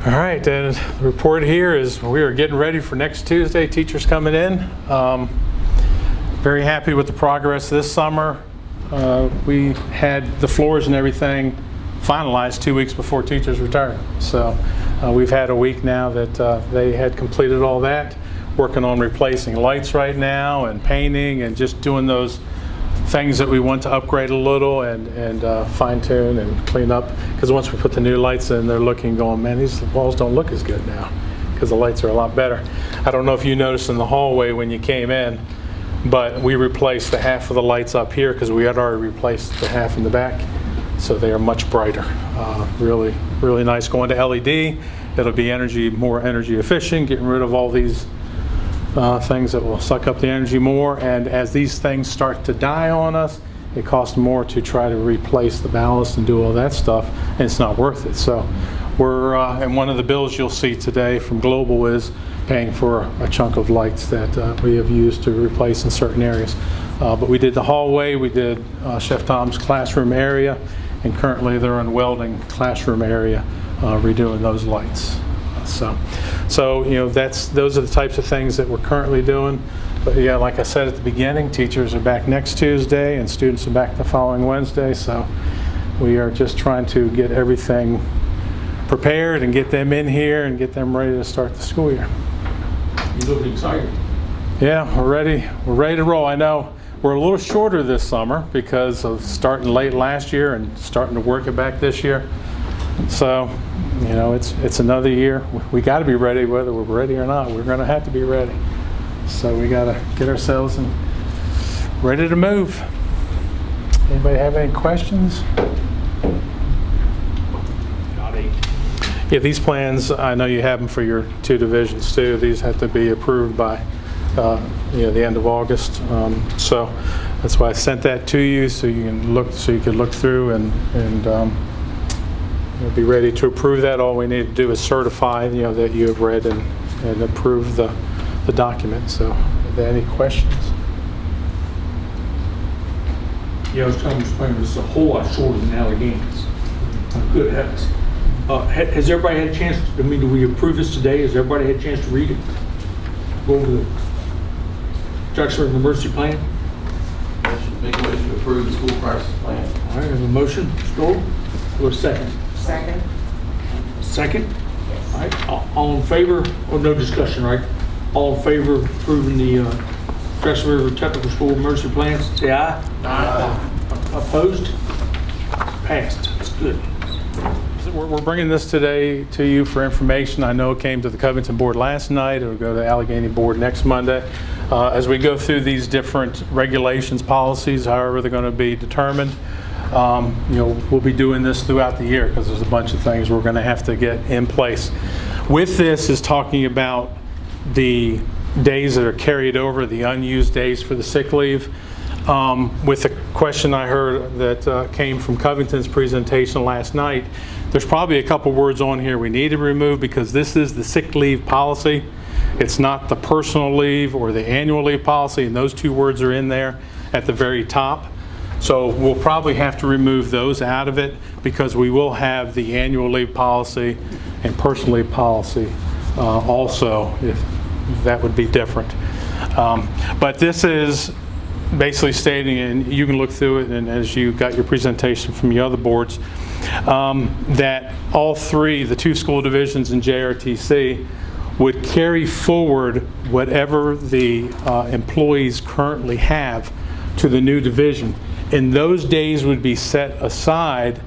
All right, and the report here is we are getting ready for next Tuesday. Teachers coming in. Very happy with the progress this summer. We had the floors and everything finalized 2 weeks before teachers returned. So we've had a week now that they had completed all that. Working on replacing lights right now and painting and just doing those things that we want to upgrade a little and fine tune and clean up, because once we put the new lights in, they're looking going, man, these walls don't look as good now because the lights are a lot better. I don't know if you noticed in the hallway when you came in, but we replaced the half of the lights up here because we had already replaced the half in the back, so they are much brighter. Really, really nice. Going to LED, it'll be more energy efficient, getting rid of all these things that will suck up the energy more, and as these things start to die on us, it costs more to try to replace the ballast and do all that stuff, and it's not worth it. So we're, and one of the bills you'll see today from Global is paying for a chunk of lights that we have used to replace in certain areas. But we did the hallway, we did Chef Tom's classroom area, and currently they're in welding classroom area redoing those lights. So you know, those are the types of things that we're currently doing. But yeah, like I said at the beginning, teachers are back next Tuesday and students are back the following Wednesday. So we are just trying to get everything prepared and get them in here and get them ready to start the school year. You look excited. Yeah, we're ready. We're ready to roll. I know we're a little shorter this summer because of starting late last year and starting to work it back this year. So, you know, it's another year. We got to be ready, whether we're ready or not. We're going to have to be ready. So we got to get ourselves ready to move. Anybody have any questions? Yeah, these plans, I know you have them for your two divisions too. These have to be approved by the end of August. So that's why I sent that to you, so you can look through and we'll be ready to approve that. All we need to do is certify, that you have read and approve the document. So, are there any questions? Yeah, I was telling Mr. Spangler, it's a whole lot shorter than Alleghany's. Good heavens. Has everybody had a chance, do we approve this today? Has everybody had a chance to read it? Go over the Jackson River Emergency Plan? Make a motion to approve the school crisis plan. All right, I have a motion. Go to a second. Second. Second? Yes. All right, all in favor, or no discussion, right? All in favor of approving the Jackson River Technical School Emergency Plans, say aye. Aye. Opposed? Passed. That's good. We're bringing this today to you for information. I know it came to the Covington board last night. It will go to the Allegheny board next Monday. As we go through these different regulations, policies, however they're going to be determined, we'll be doing this throughout the year because there's a bunch of things we're going to have to get in place. With this is talking about the days that are carried over, the unused days for the sick leave. With the question I heard that came from Covington's presentation last night, there's probably a couple words on here we need to remove because this is the sick leave policy. It's not the personal leave or the annual leave policy, and those two words are in there at the very top. So we'll probably have to remove those out of it because we will have the annual leave policy and personal leave policy also, if that would be different. But this is basically stating, and you can look through it, and as you got your presentation from the other boards, that all three, the two school divisions in JRTC, would carry forward whatever the employees currently have to the new division. And those days would be set aside,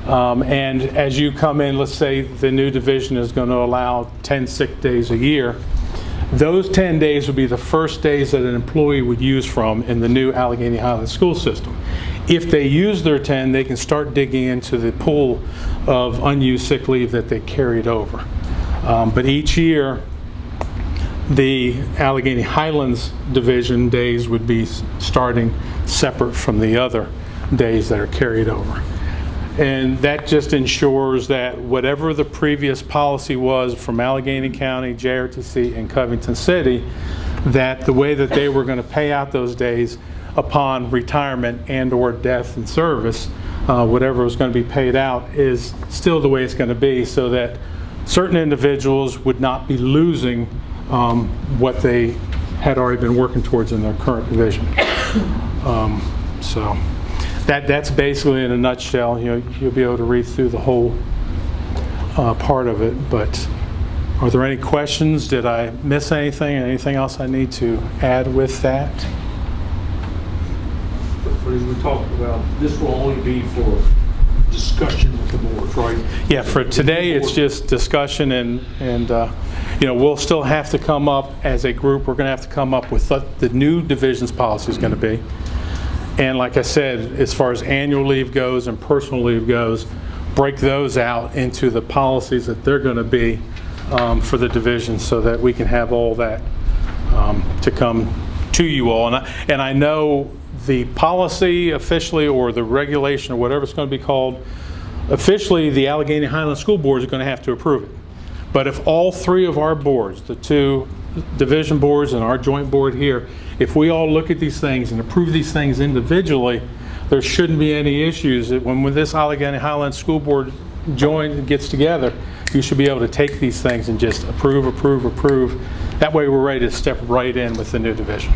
and as you come in, let's say the new division is going to allow 10 sick days a year. Those 10 days would be the first days that an employee would use from in the new Allegheny Highlands school system. If they use their 10, they can start digging into the pool of unused sick leave that they carried over. But each year, the Allegheny Highlands division days would be starting separate from the other days that are carried over. And that just ensures that whatever the previous policy was from Allegheny County, JRTC, and Covington City, that the way that they were going to pay out those days upon retirement and or death in service, whatever was going to be paid out is still the way it's going to be, so that certain individuals would not be losing what they had already been working towards in their current division. So that's basically in a nutshell. You'll be able to read through the whole part of it. But are there any questions? Did I miss anything? Anything else I need to add with that? But as we talked about, this will only be for discussion with the boards, right? Yeah, for today, it's just discussion, and we'll still have to come up as a group. We're going to have to come up with what the new division's policy is going to be. And like I said, as far as annual leave goes and personal leave goes, break those out into the policies that they're going to be for the division, so that we can have all that to come to you all. And I know the policy officially, or the regulation, or whatever it's going to be called, officially the Allegheny Highland School Boards are going to have to approve it. But if all three of our boards, the two division boards and our joint board here, if we all look at these things and approve these things individually, there shouldn't be any issues. When this Allegheny Highland School Board gets together, you should be able to take these things and just approve. That way we're ready to step right in with the new division.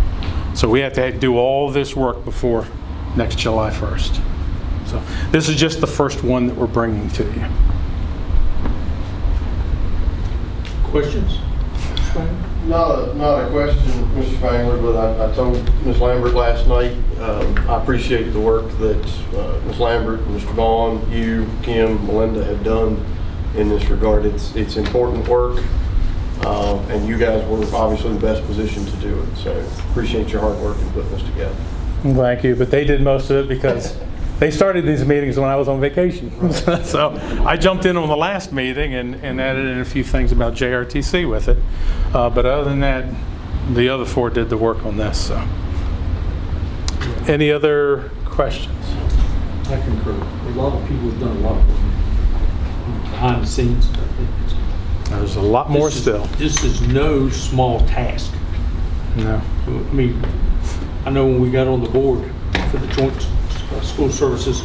So we have to do all this work before next July 1st. So this is just the first one that we're bringing to you. Questions? Not a question, Mr. Spangler, but I told Ms. Lambert last night, I appreciate the work that Ms. Lambert, Mr. Vaughn, you, Kim, Melinda have done in this regard. It's important work, and you guys were obviously the best position to do it. So appreciate your hard work in putting this together. Thank you, but they did most of it because they started these meetings when I was on vacation. So I jumped in on the last meeting and added in a few things about JRTC with it. But other than that, the other four did the work on this. So, any other questions? I concur. A lot of people have done a lot of work behind the scenes. There's a lot more still. This is no small task. No. I mean, I know when we got on the board for the joint school services,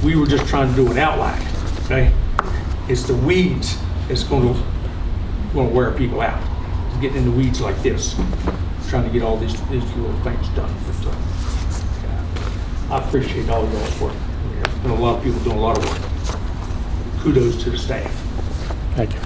we were just trying to do an outline, okay? It's the weeds that's going to wear people out. Getting in the weeds like this, trying to get all these little things done. But, I appreciate all of y'all's work. There's been a lot of people doing a lot of work. Kudos to the staff. Thank you.